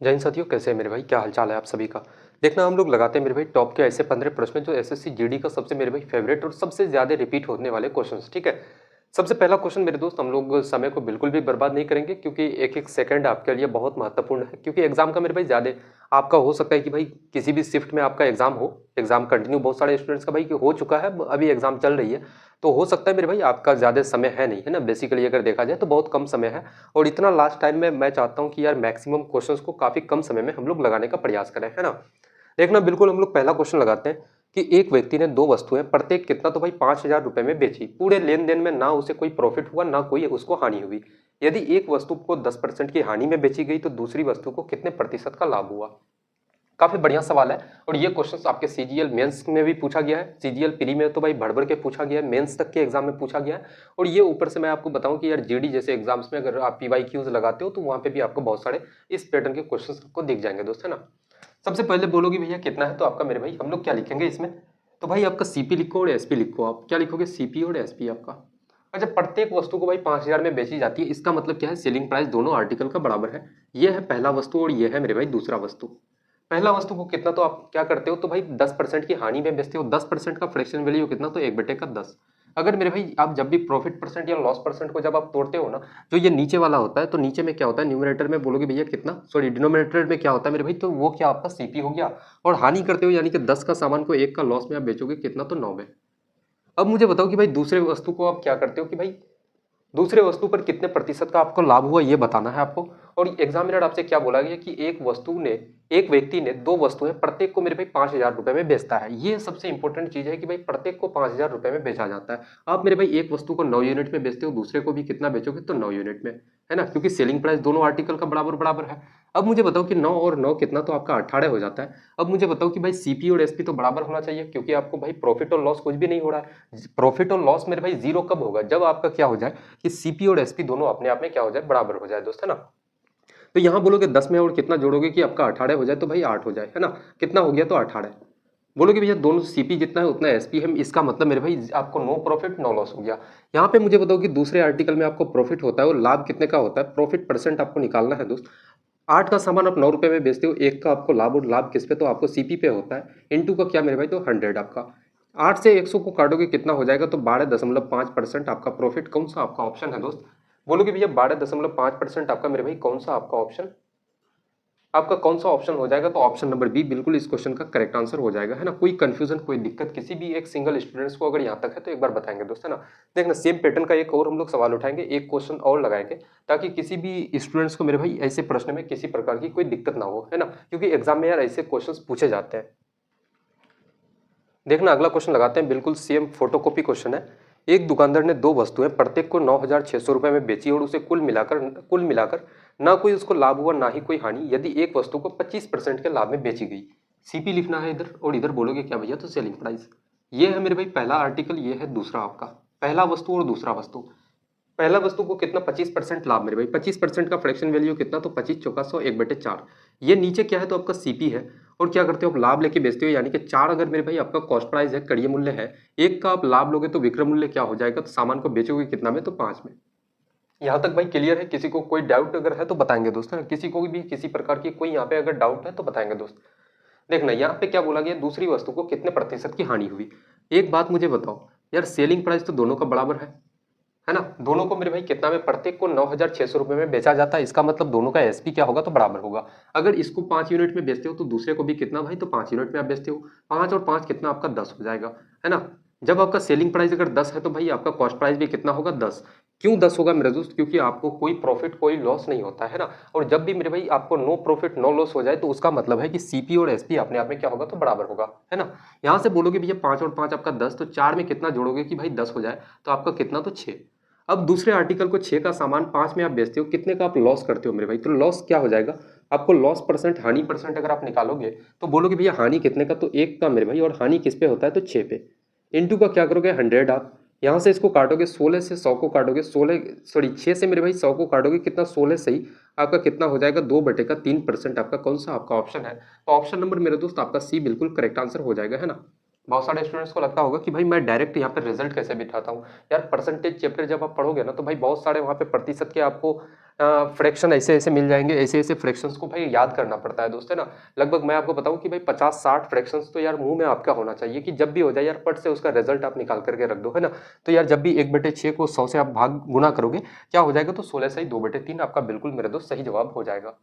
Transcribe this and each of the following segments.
जय हिंद साथियों, कैसे हैं मेरे भाई? क्या हालचाल है आप सभी का? देखना हम लोग लगाते हैं मेरे भाई टॉप के ऐसे 15 प्रश्न जो एसएससी जीडी का सबसे मेरे भाई फेवरेट और सबसे ज्यादा रिपीट होने वाले क्वेश्चंस। ठीक है, सबसे पहला क्वेश्चन मेरे दोस्त, हम लोग समय को बिल्कुल भी बर्बाद नहीं करेंगे क्योंकि एक एक सेकंड आपके लिए बहुत महत्वपूर्ण है। क्योंकि एग्जाम का मेरे भाई ज्यादा आपका हो सकता है कि भाई किसी भी शिफ्ट में आपका एग्जाम हो, एग्जाम कंटिन्यू बहुत सारे स्टूडेंट्स का भाई कि हो चुका है, अभी एग्जाम चल रही है, तो हो सकता है मेरे भाई आपका ज्यादा समय है नहीं, है ना। बेसिकली अगर देखा जाए तो बहुत कम समय है और इतना लास्ट टाइम में मैं चाहता हूं कि यार मैक्सिमम क्वेश्चंस को काफी कम समय में हम लोग लगाने का प्रयास करें, है ना। देखना बिल्कुल हम लोग पहला क्वेश्चन लगाते हैं कि एक व्यक्ति ने दो वस्तुएं प्रत्येक कितना, तो भाई 5,000 रुपए में बेची। पूरे लेन देन में ना उसे कोई प्रॉफिट हुआ ना कोई उसको हानि हुई। यदि एक वस्तु को 10% की हानि में बेची गई तो दूसरी वस्तु को कितने प्रतिशत का लाभ हुआ। काफी बढ़िया सवाल है और ये क्वेश्चन आपके सीजीएल मेंस में भी पूछा गया है, सीजीएल प्री में तो भाई भर भर के पूछा गया है, मेंस तक के एग्जाम में पूछा गया है। और ये ऊपर से मैं आपको बताऊं कि यार जीडी जैसे एग्जाम्स में अगर आप पीवाईक्यूज लगाते हो तो वहां पे भी आपको बहुत सारे इस पैटर्न के क्वेश्चंस आपको दिख जाएंगे दोस्त, है ना। सबसे पहले बोलोगे भैया कितना है, तो आपका मेरे भाई हम लोग क्या लिखेंगे इसमें, तो भाई आपका सीपी लिखो और एसपी लिखो। आप क्या लिखोगे, सीपी और एसपी आपका। अच्छा, प्रत्येक वस्तु को भाई 5,000 में बेची जाती है, इसका मतलब क्या है, सेलिंग प्राइस दोनों आर्टिकल का बराबर है। ये है पहला वस्तु और ये है मेरे भाई दूसरा वस्तु। पहला वस्तु को कितना, तो आप क्या करते हो, तो भाई 10% की हानि में बेचते हो। 10% का फ्रैक्शन वैल्यू कितना, तो 1/10। अगर मेरे भाई आप जब भी प्रॉफिट परसेंट या लॉस परसेंट को जब आप तोड़ते हो ना, जो ये नीचे वाला होता है, तो नीचे में क्या होता है, न्यूमरेटर में बोलोगे भैया कितना, सॉरी डिनोमिनेटर में क्या होता है मेरे भाई, तो वो क्या आपका सीपी हो गया। और हानि करते हो यानी कि 10 का सामान को 1 का लॉस में आप बेचोगे कितना, तो 9 में। अब मुझे बताओ कि भाई दूसरे वस्तु को आप क्या करते हो कि भाई दूसरे वस्तु पर कितने प्रतिशत का आपको लाभ हुआ, ये बताना है आपको। और एग्जामिनर आपसे क्या बोला गया कि एक व्यक्ति ने दो वस्तुएं प्रत्येक को मेरे भाई 5,000 रुपए में बेचता है। ये सबसे इंपॉर्टेंट चीज है कि भाई प्रत्येक को 5,000 रुपए में बेचा जाता है। आप मेरे भाई एक वस्तु को 9 यूनिट में बेचते हो, दूसरे को भी कितना बेचोगे, तो 9 यूनिट में, है ना, क्योंकि सेलिंग प्राइस दोनों आर्टिकल का बराबर बराबर है। अब मुझे बताओ कि 9 और 9 कितना, तो आपका 18 हो जाता है। अब मुझे बताओ कि भाई सीपी और एसपी तो बराबर होना चाहिए, क्योंकि आपको भाई प्रॉफिट और लॉस कुछ भी नहीं हो रहा है। प्रॉफिट और लॉस मेरे भाई जीरो कब होगा, जब आपका क्या हो जाए कि सीपी और एसपी दोनों अपने आप में क्या हो जाए, बराबर हो जाए दोस्त, है ना। तो यहां बोलोगे 10 में और कितना जोड़ोगे कि आपका 18 हो जाए, तो भाई 8 हो जाए, है ना। कितना हो गया, तो 18। बोलोगे भैया दोनों सीपी जितना है उतना एसपी है, इसका मतलब मेरे भाई आपको नो प्रॉफिट नो लॉस हो गया। यहाँ पे मुझे बताओ कि दूसरे आर्टिकल में आपको प्रॉफिट होता है और लाभ कितने का होता है, प्रॉफिट परसेंट आपको निकालना है दोस्त। 8 का सामान आप 9 रुपए में बेचते हो, एक का आपको लाभ, और लाभ किस पे, तो आपको सीपी पे होता है। इनटू का क्या मेरे भाई, तो 100 आपका। 8 से 100 को काटोगे कितना हो जाएगा, तो 12.5% आपका प्रॉफिट। कौन सा आपका ऑप्शन है दोस्त, बोलोगे भैया 12.5% आपका मेरे भाई कौन सा आपका ऑप्शन, आपका कौन सा ऑप्शन हो जाएगा, तो ऑप्शन नंबर बी बिल्कुल इस क्वेश्चन का करेक्ट आंसर हो जाएगा, है ना। कोई कंफ्यूजन कोई दिक्कत किसी भी एक सिंगल स्टूडेंट्स को अगर यहाँ तक है तो एक बार बताएंगे दोस्त, है ना। देखना सेम पैटर्न का एक और हम लोग सवाल उठाएंगे, एक क्वेश्चन और लगाएंगे, ताकि किसी भी स्टूडेंट्स को मेरे भाई ऐसे प्रश्न में किसी प्रकार की कोई दिक्कत ना हो, है ना, क्योंकि एग्जाम में यार ऐसे क्वेश्चन पूछे जाते हैं। देखना अगला क्वेश्चन लगाते हैं, बिल्कुल सेम फोटोकॉपी क्वेश्चन है। एक दुकानदार ने दो वस्तुएं प्रत्येक को 9,600 रुपए में बेची और उसे कुल मिलाकर ना कोई उसको लाभ हुआ ना ही कोई हानि, यदि एक वस्तु को 25% के लाभ में बेची गई। सीपी लिखना है इधर, और इधर बोलोगे क्या भैया, तो सेलिंग प्राइस। ये है मेरे भाई पहला आर्टिकल, ये है दूसरा आपका, पहला वस्तु और दूसरा वस्तु। पहला वस्तु को कितना, 25% लाभ मेरे भाई, 25% का फ्रैक्शन वैल्यू कितना, तो 25 चौका 100 1/4। ये नीचे क्या है, तो आपका सीपी है। और क्या करते हो आप, लाभ लेके बेचते हो, यानी कि 4 अगर मेरे भाई आपका कॉस्ट प्राइस है, कड़िय मूल्य है, एक का आप लाभ लोगे तो विक्रय मूल्य क्या हो जाएगा, तो सामान को बेचोगे कितना में, तो 5 में। यहाँ तक भाई क्लियर है, किसी को कोई डाउट अगर है तो बताएंगे दोस्त, है ना? किसी को भी किसी प्रकार की कोई यहाँ पे अगर डाउट है तो बताएंगे दोस्त। देखना यहाँ पे क्या बोला गया, दूसरी वस्तु को कितने प्रतिशत की हानि हुई। एक बात मुझे बताओ यार, सेलिंग प्राइस तो दोनों का बराबर है ना। दोनों को मेरे भाई कितना में, प्रत्येक को 9,600 रुपए में बेचा जाता है, इसका मतलब दोनों का एसपी क्या होगा, तो बराबर होगा। अगर इसको 5 यूनिट में बेचते हो तो दूसरे को भी कितना भाई, तो 5 यूनिट में आप बेचते हो। 5 और 5 कितना आपका 10 हो जाएगा, है ना। जब आपका सेलिंग प्राइस अगर 10 है तो भाई आपका कॉस्ट प्राइस भी कितना होगा, 10। क्यों 10 होगा मेरे दोस्त, क्योंकि आपको कोई प्रॉफिट कोई लॉस नहीं होता है ना। और जब भी मेरे भाई आपको नो प्रॉफिट नो लॉस हो जाए तो उसका मतलब है कि सीपी और एसपी अपने आप में क्या होगा, तो बराबर होगा, है ना। यहाँ से बोलोगे भैया 5 और 5 आपका 10, तो 4 में कितना जोड़ोगे कि भाई 10 हो जाए, तो आपका कितना, तो 6। अब दूसरे आर्टिकल को 6 का सामान 5 में आप बेचते हो, कितने का आप लॉस करते हो मेरे भाई, तो लॉस क्या हो जाएगा, आपको लॉस परसेंट हानि परसेंट अगर आप निकालोगे तो बोलोगे भैया हानि कितने का, तो 1 का मेरे भाई, और हानि किस पे होता है, तो 6 पे। इनटू का क्या करोगे, 100 आप। यहाँ से इसको काटोगे, 16 से 100 को काटोगे, 16 सॉरी 6 से मेरे भाई 100 को काटोगे, कितना, 16 सही। आपका कितना हो जाएगा, 2/3%। आपका कौन सा आपका ऑप्शन है, तो ऑप्शन नंबर मेरे दोस्त आपका सी बिल्कुल करेक्ट आंसर हो जाएगा, है ना। बहुत सारे स्टूडेंट्स को लगता होगा कि भाई मैं डायरेक्ट यहाँ पे रिजल्ट कैसे बिठाता हूँ। यार परसेंटेज चैप्टर जब आप पढ़ोगे ना, तो भाई बहुत सारे वहाँ पे प्रतिशत के आपको फ्रैक्शन ऐसे ऐसे मिल जाएंगे, ऐसे ऐसे फ्रैक्शंस को भाई याद करना पड़ता है दोस्त, है ना। लगभग मैं आपको बताऊं कि भाई 50-60 फ्रैक्शंस तो यार मुंह में आपका होना चाहिए कि जब भी हो जाए यार पट से उसका रिजल्ट आप निकाल करके रख दो, है ना। तो यार जब भी 1/6 को 100 से आप भाग गुना करोगे क्या हो जाएगा, तो 16 से ही 2/3 आपका बिल्कुल मेरे दोस्त सही जवाब हो जाएगा।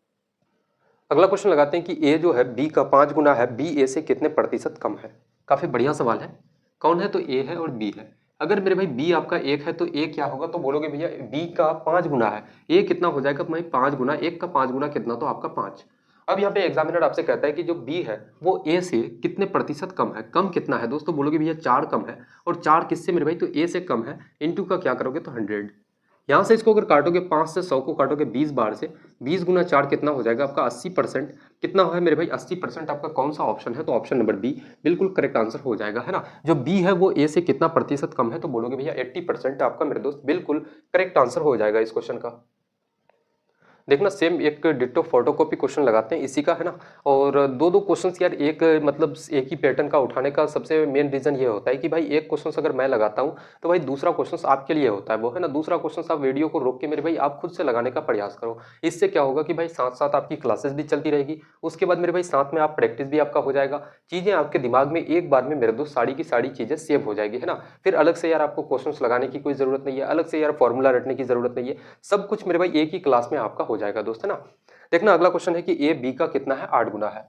अगला क्वेश्चन लगाते हैं कि ए जो है बी का 5 गुना है, बी ए से कितने प्रतिशत कम है। काफी बढ़िया सवाल है। कौन है, तो ए है और बी है। अगर मेरे भाई बी आपका 1 है तो ए क्या होगा, तो बोलोगे भैया बी का 5 गुना है, ए कितना हो जाएगा भाई 5 गुना, 1 का 5 गुना कितना, तो आपका 5। अब यहाँ पे एग्जामिनर आपसे कहता है कि जो बी है वो ए से कितने प्रतिशत कम है। कम कितना है दोस्तों, बोलोगे भैया 4 कम है, और 4 किससे मेरे भाई, तो ए से कम है, इनटू का क्या करोगे, तो 100। यहाँ से इसको अगर काटोगे 5 से 100 को काटोगे 20 बार से, 20 गुना 4 कितना हो जाएगा आपका 80%। कितना है मेरे भाई 80%, आपका कौन सा ऑप्शन है, तो ऑप्शन नंबर बी बिल्कुल करेक्ट आंसर हो जाएगा, है ना। जो बी है वो ए से कितना प्रतिशत कम है, तो बोलोगे भैया 80% आपका मेरे दोस्त बिल्कुल करेक्ट आंसर हो जाएगा इस क्वेश्चन का। देखना सेम एक डिट्टो फोटोकॉपी क्वेश्चन लगाते हैं इसी का, है ना। और दो दो क्वेश्चंस यार एक मतलब एक ही पैटर्न का उठाने का सबसे मेन रीजन ये होता है कि भाई एक क्वेश्चंस अगर मैं लगाता हूं तो भाई दूसरा क्वेश्चंस आपके लिए होता है वो, है ना। दूसरा क्वेश्चंस आप वीडियो को रोक के मेरे भाई आप खुद से लगाने का प्रयास करो। इससे क्या होगा कि भाई साथ साथ आपकी क्लासेस भी चलती रहेगी, उसके बाद मेरे भाई साथ में आप प्रैक्टिस भी आपका हो जाएगा, चीजें आपके दिमाग में एक बार में मेरे दोस्त सारी की सारी चीजें सेव हो जाएगी, है ना। फिर अलग से यार आपको क्वेश्चंस लगाने की कोई जरूरत नहीं है, अलग से यार फॉर्मूला रटने की जरूरत नहीं है, सब कुछ मेरे भाई एक ही क्लास में आपका हो जाएगा दोस्त, है ना। देखना अगला क्वेश्चन है कि ए बी का कितना है, 8 गुना है।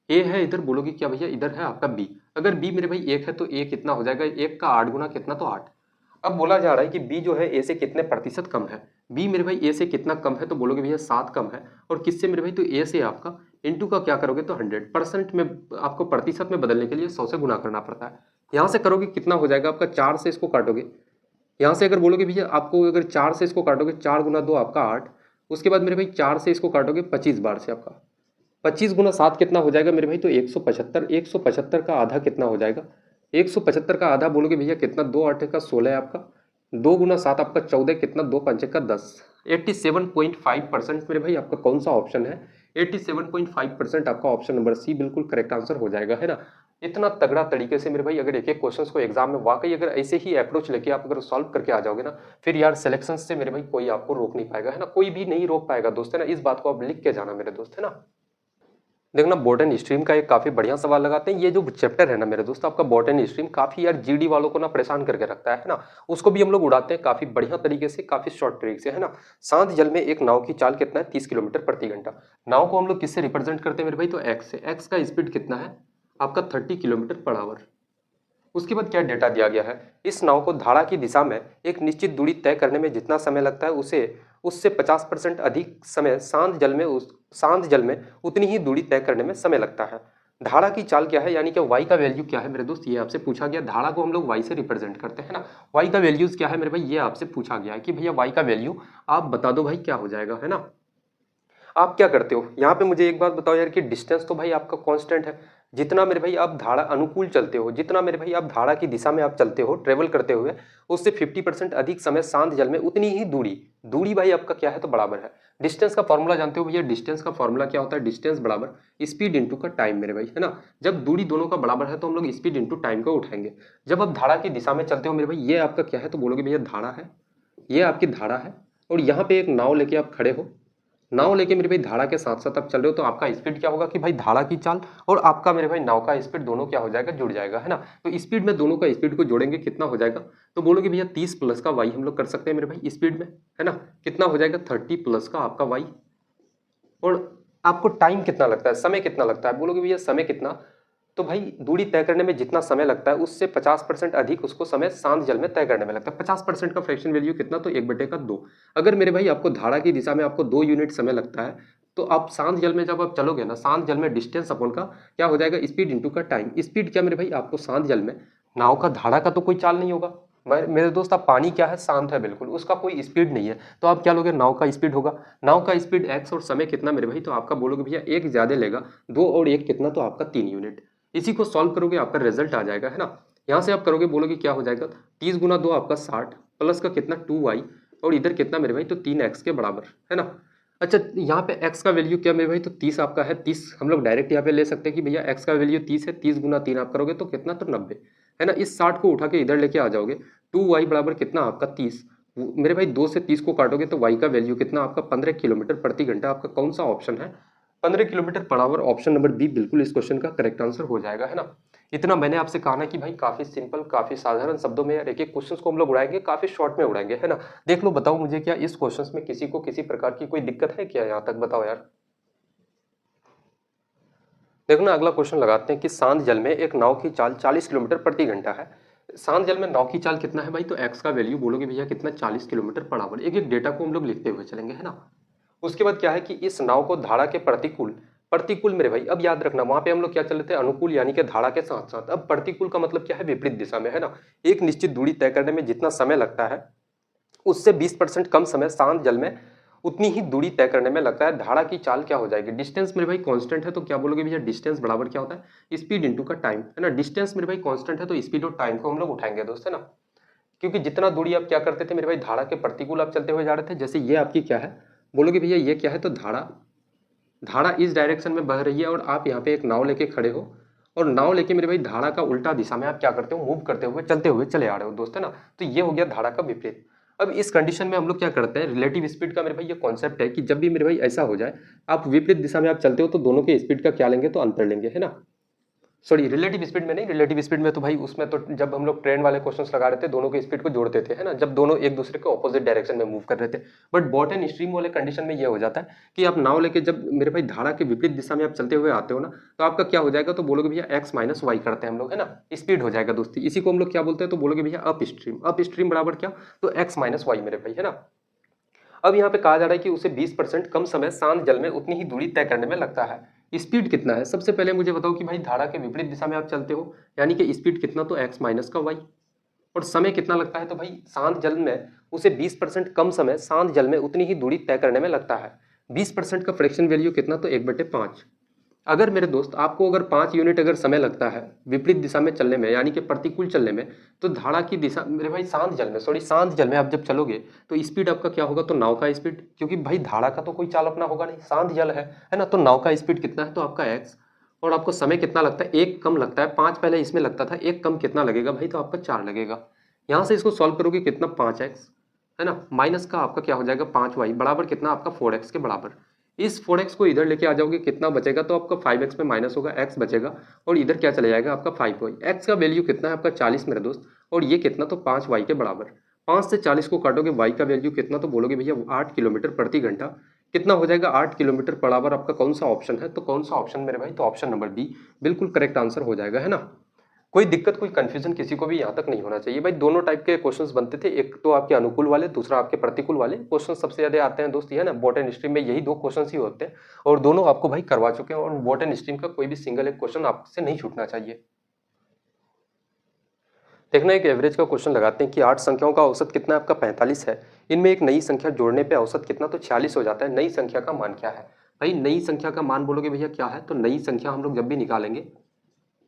ए है इधर, बोलोगे क्या भैया, इधर है आपका बी। अगर बी मेरे भाई 1 है तो ए कितना हो जाएगा, 1 का 8 गुना कितना, तो 8। अब बोला जा रहा है कि बी जो है ए से कितने प्रतिशत कम है। बी मेरे भाई ए से कितना कम है, तो बोलोगे भैया 7 कम है, और किससे मेरे भाई, तो ए से आपका इनटू का क्या करोगे, तो 100%। में आपको प्रतिशत में बदलने के लिए 100 से गुना करना पड़ता है। यहाँ से करोगे कितना हो जाएगा आपका, 4 से इसको काटोगे। यहाँ से अगर बोलोगे भैया आपको अगर 4 से इसको काटोगे, 4 गुना 2 आपका 8। उसके बाद मेरे भाई 4 से इसको काटोगे 25 बार से, आपका 25 गुना 7 कितना हो जाएगा मेरे भाई, तो 175। 175 का आधा कितना हो जाएगा, 175 का आधा बोलोगे भैया कितना, 2 8 का 16 है आपका, 2 गुना 7 आपका 14, कितना 2 5 का 10। 87.5% मेरे भाई आपका कौन सा ऑप्शन है, 87.5% आपका ऑप्शन नंबर सी बिल्कुल करेक्ट आंसर हो जाएगा, है ना। इतना तगड़ा तरीके से मेरे भाई अगर एक एक क्वेश्चंस को एग्जाम में वाकई अगर ऐसे ही अप्रोच लेके आप अगर सॉल्व करके आ जाओगे ना, फिर यार सिलेक्शन से मेरे भाई कोई आपको रोक नहीं पाएगा, है ना। कोई भी नहीं रोक पाएगा दोस्त, है ना। इस बात को आप लिख के जाना मेरे दोस्त, है ना। देखना बॉटनी स्ट्रीम का एक काफी बढ़िया सवाल लगाते हैं। ये जो चैप्टर है ना मेरे दोस्त आपका बॉटनी स्ट्रीम, काफी यार जीडी वालों को ना परेशान करके रखता है ना। उसको भी हम लोग उड़ाते हैं काफी बढ़िया तरीके से, काफी शॉर्ट ट्रिक से, है ना। शांत जल में एक नाव की चाल कितना है, 30 किलोमीटर प्रति घंटा। नाव को हम लोग किससे रिप्रेजेंट करते हैं मेरे भाई, तो एक्स से। एक्स का स्पीड कितना है आपका, 30 किलोमीटर पर आवर। उसके बाद क्या डेटा दिया गया है, इस नाव को धारा की दिशा में एक निश्चित दूरी तय करने में जितना समय लगता है उसे उससे 50% अधिक समय शांत जल में उतनी ही दूरी तय करने में समय लगता है। धारा की चाल क्या है, यानी कि वाई का वैल्यू क्या है मेरे दोस्त, ये आपसे पूछा गया। धारा को हम लोग वाई से रिप्रेजेंट करते हैं ना। वाई का वैल्यूज क्या है मेरे भाई, ये आपसे पूछा गया है कि भैया वाई का वैल्यू आप बता दो भाई क्या हो जाएगा, है ना। आप क्या करते हो यहाँ पे, मुझे एक बात बताओ यार कि डिस्टेंस तो भाई आपका कांस्टेंट है। जितना मेरे भाई आप धारा अनुकूल चलते हो, जितना मेरे भाई आप धारा की दिशा में आप चलते हो ट्रेवल करते हुए, उससे 50% अधिक समय शांत जल में उतनी ही दूरी, दूरी भाई आपका क्या है, तो बराबर है। डिस्टेंस का फॉर्मूला जानते हो भैया, डिस्टेंस का फॉर्मूला क्या होता है, डिस्टेंस बराबर स्पीड इंटू का टाइम मेरे भाई, है ना। जब दूरी दोनों का बराबर है तो हम लोग स्पीड इंटू टाइम को उठाएंगे। जब आप धारा की दिशा में चलते हो मेरे भाई, ये आपका क्या है, तो बोलोगे भैया धारा है, ये आपकी धारा है, और यहाँ पे एक नाव लेके आप खड़े हो। नाव लेके मेरे भाई धारा के साथ साथ आप चल रहे हो, तो आपका स्पीड क्या होगा कि भाई धारा की चाल और आपका मेरे भाई नाव का स्पीड दोनों क्या हो जाएगा, जुड़ जाएगा, है ना। तो स्पीड में दोनों का स्पीड को जोड़ेंगे कितना हो जाएगा, तो बोलोगे भैया 30 प्लस का वाई हम लोग कर सकते हैं मेरे भाई स्पीड में, है ना। कितना हो जाएगा 30 प्लस का आपका वाई। और आपको टाइम कितना लगता है, समय कितना लगता है, बोलोगे भैया समय कितना, तो भाई दूरी तय करने में जितना समय लगता है उससे 50% अधिक उसको समय शांत जल में तय करने में लगता है। 50% का फ्रैक्शन वैल्यू कितना, तो 1/2। अगर मेरे भाई आपको धारा की दिशा में आपको 2 यूनिट समय लगता है, तो आप शांत जल में जब आप चलोगे ना, शांत जल में डिस्टेंस अपन का क्या हो जाएगा, स्पीड इंटू का टाइम। स्पीड क्या मेरे भाई आपको शांत जल में, नाव का धारा का तो कोई चाल नहीं होगा मेरे दोस्त, आप पानी क्या है, शांत है बिल्कुल, उसका कोई स्पीड नहीं है, तो आप क्या लोगे, नाव का स्पीड होगा। नाव का स्पीड एक्स और समय कितना मेरे भाई, तो आपका बोलोगे भैया एक ज्यादा लेगा, 2 और 1 कितना, तो आपका 3 यूनिट। इसी को सॉल्व करोगे आपका रिजल्ट आ जाएगा, है ना। यहाँ से आप करोगे बोलोगे क्या हो जाएगा, 30 गुना 2 आपका 60 प्लस का कितना 2y, और इधर कितना मेरे भाई, तो 3x के बराबर, है ना। अच्छा यहाँ पे x का वैल्यू क्या मेरे भाई, तो 30 आपका है। 30 हम लोग डायरेक्ट यहाँ पे ले सकते हैं कि भैया x का वैल्यू 30 है, 30 गुना 3 आप करोगे तो कितना, तो 90, है ना। इस 60 को उठा के इधर लेके आ जाओगे, 2y बराबर कितना आपका 30 मेरे भाई 2 से 30 को काटोगे तो y का वैल्यू कितना आपका 15 किलोमीटर प्रति घंटा। आपका कौन सा ऑप्शन है? 15 kilometre per hour. Option number B बिल्कुल इस क्वेश्चन का करेक्ट आंसर हो जाएगा, है ना। इतना मैंने आपसे कहा ना कि भाई काफी सिंपल, काफी साधारण शब्दों में यार एक एक क्वेश्चन को हम लोग उड़ाएंगे, काफी शॉर्ट में उड़ाएंगे, है ना। देख लो, बताओ मुझे, क्या इस क्वेश्चन में किसी को किसी प्रकार की कोई दिक्कत है क्या? यहाँ तक बताओ यार। देखो ना, अगला क्वेश्चन लगाते हैं कि शांत जल में एक नाव की चाल 40 किलोमीटर प्रति घंटा है। शांत जल में नाव की चाल कितना है भाई? तो एक्स का वैल्यू बोलोगे भैया कितना? 40 किलोमीटर पर आवर। एक एक डेटा को हम लोग लिखते हुए चलेंगे, है ना। उसके बाद क्या है कि इस नाव को धारा के प्रतिकूल, प्रतिकूल मेरे भाई, अब याद रखना वहां पे हम लोग क्या चल रहे थे? अनुकूल यानी कि धारा के साथ साथ। अब प्रतिकूल का मतलब क्या है? विपरीत दिशा में, है ना। एक निश्चित दूरी तय करने में जितना समय लगता है उससे 20% कम समय शांत जल में उतनी ही दूरी तय करने में लगता है। धारा की चाल क्या हो जाएगी? डिस्टेंस मेरे भाई कांस्टेंट है तो क्या बोलोगे भैया? डिस्टेंस बराबर क्या होता है? स्पीड इनटू का टाइम, है ना। डिस्टेंस मेरे भाई कांस्टेंट है तो स्पीड और टाइम को हम लोग उठाएंगे दोस्त, है ना। क्योंकि जितना दूरी आप क्या करते थे मेरे भाई? धारा के प्रतिकूल आप चलते हुए जा रहे थे। जैसे ये आपकी क्या है? बोलोगे भैया ये क्या है? तो धारा, धारा इस डायरेक्शन में बह रही है और आप यहाँ पे एक नाव लेके खड़े हो और नाव लेके मेरे भाई धारा का उल्टा दिशा में आप क्या करते हो? मूव करते हुए, चलते हुए चले आ रहे हो दोस्त, है ना। तो ये हो गया धारा का विपरीत। अब इस कंडीशन में हम लोग क्या करते हैं? रिलेटिव स्पीड का मेरे भाई ये कॉन्सेप्ट है कि जब भी मेरे भाई ऐसा हो जाए, आप विपरीत दिशा में आप चलते हो तो दोनों के स्पीड का क्या लेंगे? तो अंतर लेंगे, है ना। सॉरी, रिलेटिव स्पीड में नहीं, रिलेटिव स्पीड में तो भाई उसमें तो जब हम लोग ट्रेन वाले क्वेश्चंस लगा रहे थे दोनों के स्पीड को जोड़ते थे, है ना, जब दोनों एक दूसरे के ऑपोजिट डायरेक्शन में मूव कर रहे थे। बट बॉट एंड स्ट्रीम वाले कंडीशन में ये हो जाता है कि आप नाव लेके जब मेरे भाई धारा के विपरीत दिशा में आप चलते हुए आते हो ना, तो आपका क्या हो जाएगा? तो बोलोगे भैया एक्स माइनस वाई करते हैं हम लोग, है ना। स्पीड हो जाएगा दोस्ती, इसी को हम लोग क्या बोलते हैं? तो बोलोगे भैया अप स्ट्रीम। अप स्ट्रीम बराबर क्या? तो एक्स माइनस वाई मेरे भाई, है ना। अब यहाँ पे कहा जा रहा है कि उसे 20% कम समय शांत जल में उतनी ही दूरी तय करने में लगता है। स्पीड कितना है? सबसे पहले मुझे बताओ कि भाई धारा के विपरीत दिशा में आप चलते हो, यानी कि स्पीड कितना? तो एक्स माइनस का वाई। और समय कितना लगता है? तो भाई शांत जल में उसे 20% कम समय शांत जल में उतनी ही दूरी तय करने में लगता है। 20% का फ्रैक्शन वैल्यू कितना? तो 1/5। अगर मेरे दोस्त आपको अगर 5 यूनिट अगर समय लगता है विपरीत दिशा में चलने में, यानी कि प्रतिकूल चलने में, तो धारा की दिशा मेरे भाई शांत जल में, सॉरी शांत जल में आप जब चलोगे तो स्पीड आपका क्या होगा? तो नाव का स्पीड, क्योंकि भाई धारा का तो कोई चाल अपना होगा नहीं, शांत जल है ना। तो नाव का स्पीड कितना है? तो आपका एक्स। और आपको समय कितना लगता है? एक कम लगता है। 5 पहले इसमें लगता था, एक कम कितना लगेगा भाई? तो आपका 4 लगेगा। यहाँ से इसको सॉल्व करोगे कितना? 5x, है ना, माइनस का आपका क्या हो जाएगा? 5y बराबर कितना? आपका 4x के बराबर। इस 4x को इधर लेके आ जाओगे, कितना बचेगा? तो आपका 5x में माइनस होगा, x बचेगा और इधर क्या चले जाएगा? आपका 5y। x का वैल्यू कितना है? आपका 40 मेरे दोस्त। और ये कितना? तो 5y के बराबर। 5 से 40 को काटोगे, y का वैल्यू कितना? तो बोलोगे भैया 8 किलोमीटर प्रति घंटा। कितना हो जाएगा? 8 किलोमीटर पर आवर। आपका कौन सा ऑप्शन है? तो कौन सा ऑप्शन मेरे भाई? तो ऑप्शन नंबर बी बिल्कुल करेक्ट आंसर हो जाएगा, है ना। कोई दिक्कत, कोई कंफ्यूजन किसी को भी यहाँ तक नहीं होना चाहिए भाई। दोनों टाइप के क्वेश्चंस बनते थे, एक तो आपके अनुकूल वाले, दूसरा आपके प्रतिकूल वाले। क्वेश्चन सबसे ज्यादा आते हैं दोस्त, ये है ना, बॉट एंड स्ट्रीम में यही दो क्वेश्चन ही होते हैं और दोनों आपको भाई करवा चुके हैं। और बॉट एंड स्ट्रीम का कोई भी सिंगल एक क्वेश्चन आपसे नहीं छूटना चाहिए। देखना, एक एवरेज का क्वेश्चन लगाते हैं कि 8 संख्याओं का औसत कितना है? आपका 45 है। इनमें एक नई संख्या जोड़ने पे औसत कितना? तो 46 हो जाता है। नई संख्या का मान क्या है भाई? नई संख्या का मान बोलोगे भैया क्या है? तो नई संख्या हम लोग जब भी निकालेंगे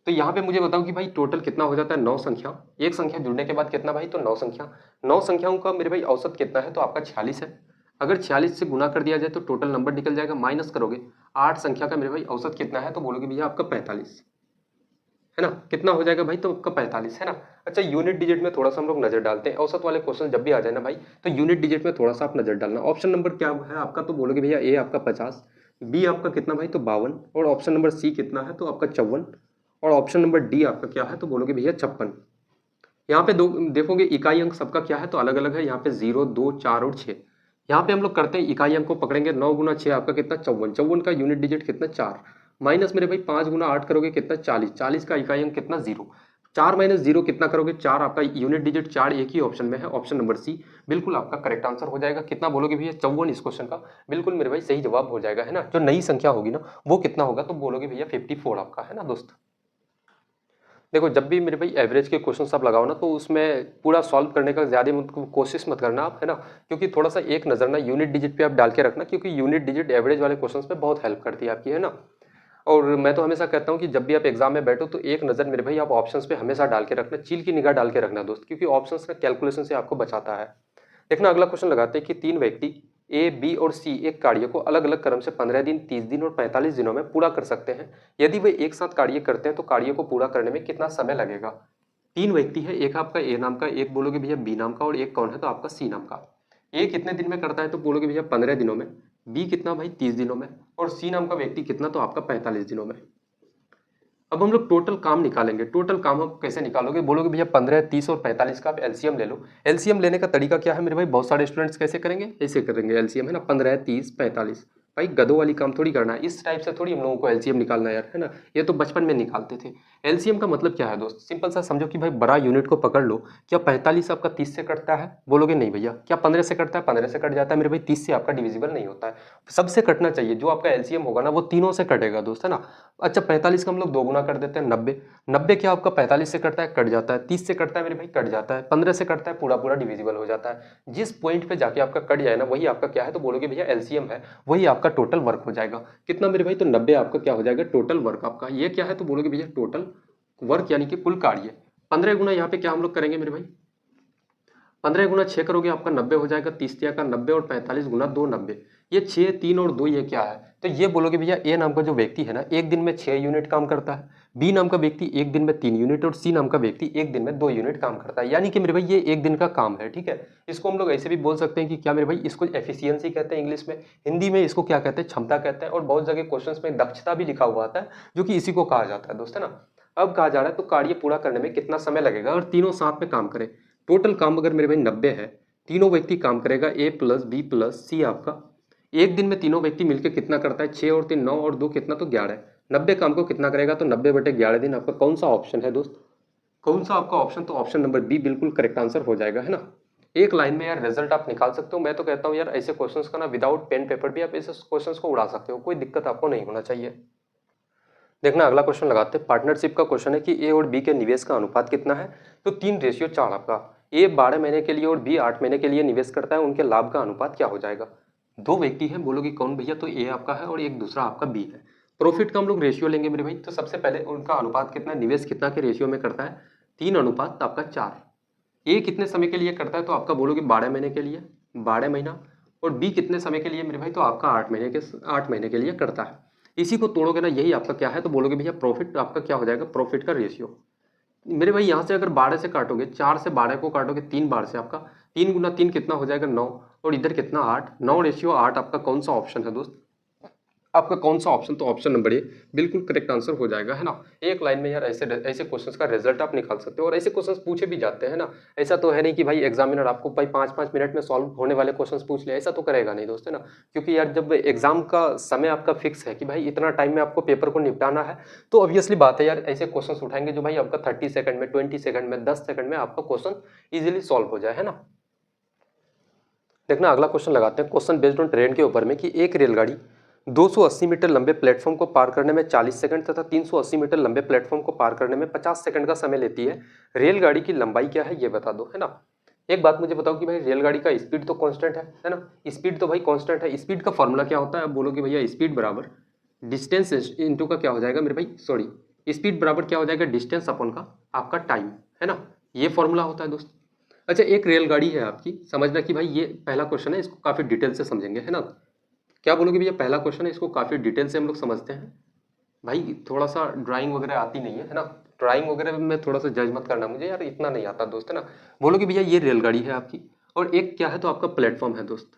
तो यहाँ पे मुझे बताओ कि भाई टोटल कितना हो जाता है? 9 संख्या। एक संख्या जुड़ने के बाद कितना भाई? तो 9 संख्या। 9 संख्याओं का मेरे भाई औसत कितना है? तो आपका 46 है। अगर 46 से गुना कर दिया जाए तो टोटल नंबर निकल जाएगा। माइनस करोगे, 8 संख्या का मेरे भाई औसत कितना है? तो बोलोगे भैया आपका 45, है ना। कितना हो जाएगा भाई? तो आपका 45, है ना। अच्छा, यूनिट डिजिट में थोड़ा सा हम लोग नजर डालते हैं। औसत वाले क्वेश्चन जब भी आ जाए ना भाई, तो यूनिट डिजिट में थोड़ा सा आप नजर डालना। ऑप्शन नंबर क्या है आपका? तो बोलोगे भैया ए आपका 50, बी आपका कितना भाई? तो 52, और ऑप्शन नंबर सी कितना है? तो आपका 54, और ऑप्शन नंबर डी आपका क्या है? तो बोलोगे भैया 56। यहाँ पे दो देखोगे, इकाई अंक सबका क्या है? तो अलग अलग है। यहाँ पे 0, 2, 4 और 6। यहाँ पे हम लोग करते हैं इकाई अंक को पकड़ेंगे। 9 गुना 6 आपका कितना? 54। 54 का यूनिट डिजिट कितना? 4। माइनस मेरे भाई 5 गुना 8 करोगे कितना? 40। 40 का इकाई अंक कितना? 0। 4 माइनस 0 कितना करोगे? 4। आपका यूनिट डिजिट 4 एक ही ऑप्शन में है, ऑप्शन नंबर सी बिल्कुल आपका करेक्ट आंसर हो जाएगा। कितना बोलोगे भैया? 54 इस क्वेश्चन का बिल्कुल मेरे भाई सही जवाब हो जाएगा, है ना। जो नई संख्या होगी ना वो कितना होगा? तो बोलोगे भैया 54 आपका, है ना दोस्त। देखो, जब भी मेरे भाई एवरेज के क्वेश्चन आप लगाओ ना, तो उसमें पूरा सॉल्व करने का ज़्यादा मत कोशिश मत करना आप, है ना। क्योंकि थोड़ा सा एक नज़र ना यूनिट डिजिट पे आप डाल के रखना, क्योंकि यूनिट डिजिट एवरेज वाले क्वेश्चंस पे बहुत हेल्प करती है आपकी, है ना। और मैं तो हमेशा कहता हूँ कि जब भी आप एग्जाम में बैठो तो एक नज़र मेरे भाई आप ऑप्शंस पे हमेशा डाल के रखना, चील की निगाह डाल के रखना दोस्त, क्योंकि ऑप्शंस का कैलकुलेशन से आपको बचाता है। देखना, अगला क्वेश्चन लगाते हैं कि 3 व्यक्ति ए, बी और सी एक कार्य को अलग अलग क्रम से 15 दिन, 30 दिन और 45 दिनों में पूरा कर सकते हैं। यदि वे एक साथ कार्य करते हैं तो कार्य को पूरा करने में कितना समय लगेगा? तीन व्यक्ति है, एक आपका ए नाम का, एक बोलोगे भैया बी नाम का और एक कौन है तो आपका सी नाम का। ए कितने दिन में करता है तो बोलोगे भैया 15 दिनों में, बी कितना भाई 30 दिनों में और सी नाम का व्यक्ति कितना तो आपका 45 दिनों में। अब हम लोग टोटल काम निकालेंगे। टोटल काम आप कैसे निकालोगे, बोलोगे भैया 15, 30 और 45 का आप एलसीएम ले लो। एलसीएम लेने का तरीका क्या है मेरे भाई, बहुत सारे स्टूडेंट्स कैसे करेंगे, ऐसे करेंगे एलसीएम है ना, 15, 30, 45। भाई गधों वाली काम थोड़ी करना है, इस टाइप से थोड़ी हम लोगों को एलसीएम निकालना है यार, है ना। ये तो बचपन में निकालते थे। एलसीएम का मतलब क्या है दोस्त, सिंपल सा समझो कि भाई बड़ा यूनिट को पकड़ लो। क्या 45 आपका 30 से कटता है, बोलोगे नहीं भैया। क्या 15 से कटता है, 15 से कट जाता है मेरे भाई, 30 से आपका डिविजिबल नहीं होता है। सबसे कटना चाहिए, जो आपका एलसीएम होगा ना वो तीनों से कटेगा दोस्त, है ना। अच्छा 45 का हम लोग 2 गुना कर देते हैं 90। 90 क्या आपका 45 से कटता है, कट जाता है। 30 से कटता है मेरे भाई, कट जाता है। 15 से कटता है, पूरा पूरा डिविजिबल हो जाता है। जिस पॉइंट पे जाके आपका कट जाए ना वही आपका क्या है तो बोलोगे भैया एलसीएम है, वही आपका टोटल वर्क हो जाएगा। कितना मेरे भाई, तो 90 आपका क्या हो जाएगा टोटल वर्क आपका। ये क्या है तो बोलोगे भैया टोटल वर्क यानी कि कुल कार्य। 15 गुना यहाँ पे क्या हम लोग करेंगे मेरे भाई, 15 गुना 6 करोगे आपका 90 हो जाएगा, 30 का 90 और 45 गुना 2 90। ये 6, 3 और 2 ये क्या है तो ये बोलोगे भैया ए नाम का जो व्यक्ति है ना एक दिन में 6 यूनिट काम करता है, बी नाम का व्यक्ति एक दिन में 3 यूनिट और सी नाम का व्यक्ति एक दिन में 2 यूनिट काम करता है। यानी कि मेरे भाई ये एक दिन का काम है, ठीक है। इसको हम लोग ऐसे भी बोल सकते हैं कि क्या मेरे भाई, इसको एफिशिएंसी कहते हैं इंग्लिश में, हिंदी में इसको क्या कहते हैं क्षमता कहते हैं, और बहुत जगह क्वेश्चंस में दक्षता भी लिखा हुआ आता है जो कि इसी को कहा जाता है दोस्त, है ना। अब कहा जा रहा है तो कार्य पूरा करने में कितना समय लगेगा और तीनों साथ में काम करें। टोटल काम अगर मेरे भाई 90 है, तीनों व्यक्ति काम करेगा ए प्लस बी प्लस सी आपका, एक दिन में तीनों व्यक्ति मिलकर कितना करता है 6 और 3 9 और 2 कितना तो 11। 90 काम को कितना करेगा तो 90/11 दिन। आपका कौन सा ऑप्शन है दोस्त, कौन सा आपका ऑप्शन, तो ऑप्शन नंबर बी बिल्कुल करेक्ट आंसर हो जाएगा, है ना। एक लाइन में यार रिजल्ट आप निकाल सकते हो। मैं तो कहता हूँ यार ऐसे क्वेश्चंस का ना विदाउट पेन पेपर भी आप ऐसे क्वेश्चंस को उड़ा सकते हो, कोई दिक्कत आपको नहीं होना चाहिए। देखना अगला क्वेश्चन लगाते हैं। पार्टनरशिप का क्वेश्चन है कि ए और बी के निवेश का अनुपात कितना है तो 3:4 आपका। ए 12 महीने के लिए और बी 8 महीने के लिए निवेश करता है, उनके लाभ का अनुपात क्या हो जाएगा। दो व्यक्ति हैं, बोलोगे कौन भैया, तो ए आपका है और एक दूसरा आपका बी है। प्रॉफिट का हम लोग रेशियो लेंगे मेरे भाई, तो सबसे पहले उनका अनुपात कितना, निवेश कितना के रेशियो में करता है 3 आपका 4। ए कितने समय के लिए करता है तो आपका बोलोगे 12 महीने के लिए, 12 महीना, और बी कितने समय के लिए मेरे भाई तो आपका 8 महीने के लिए करता है। इसी को तोड़ोगे ना यही आपका क्या है तो बोलोगे भैया प्रॉफिट आपका क्या हो जाएगा, प्रॉफिट का रेशियो। मेरे भाई यहाँ से अगर 12 से काटोगे, 4 से 12 को काटोगे 3 बार से, आपका 3 गुना 3 कितना हो जाएगा 9, और इधर कितना 8, 9:8 आपका कौन सा ऑप्शन है दोस्त, आपका कौन सा ऑप्शन, तो ऑप्शन नंबर ए बिल्कुल करेक्ट आंसर हो जाएगा, है ना। एक लाइन में यार ऐसे ऐसे क्वेश्चंस का रिजल्ट आप निकाल सकते हो और ऐसे क्वेश्चंस पूछे भी जाते हैं ना। ऐसा तो है नहीं कि भाई एग्जामिनर आपको भाई 5-5 मिनट में सॉल्व होने वाले क्वेश्चंस पूछ ले, ऐसा तो करेगा नहीं दोस्त, है ना। क्योंकि यार जब एग्जाम का समय आपका फिक्स है कि भाई इतना टाइम में आपको पेपर को निपटाना है, तो ऑब्वियसली बात है यार ऐसे क्वेश्चन उठाएंगे जो भाई आपका 30 सेकंड में, 20 सेकंड में, 10 सेकंड में आपका क्वेश्चन इजिली सॉल्व हो जाए, है ना। देखना अगला क्वेश्चन लगाते हैं। क्वेश्चन बेस्ड ऑन ट्रेन के ऊपर में कि एक रेलगाड़ी 280 मीटर लंबे प्लेटफॉर्म को पार करने में 40 सेकंड तथा 380 मीटर लंबे प्लेटफॉर्म को पार करने में 50 सेकंड का समय लेती है। रेलगाड़ी की लंबाई क्या है ये बता दो, है ना। एक बात मुझे बताओ कि भाई रेलगाड़ी का स्पीड तो कांस्टेंट है ना। स्पीड तो भाई कांस्टेंट है। स्पीड का फॉर्मूला क्या होता है, अब बोलोगे भैया स्पीड बराबर डिस्टेंस इनटू का क्या हो जाएगा मेरे भाई, सॉरी, स्पीड बराबर क्या हो जाएगा डिस्टेंस अपॉन का आपका टाइम, है ना। ये फॉर्मूला होता है दोस्त। अच्छा एक रेलगाड़ी है आपकी, समझना कि भाई ये पहला क्वेश्चन है, इसको काफी डिटेल से समझेंगे, है ना। क्या बोलोगे भैया, पहला क्वेश्चन है, इसको काफी डिटेल से हम लोग समझते हैं। भाई थोड़ा सा ड्राइंग वगैरह आती नहीं है ना, ड्राइंग वगैरह में थोड़ा सा जज मत करना मुझे यार, इतना नहीं आता दोस्त, है ना। बोलोगे भैया ये रेलगाड़ी है आपकी और एक क्या है तो आपका प्लेटफॉर्म है दोस्त।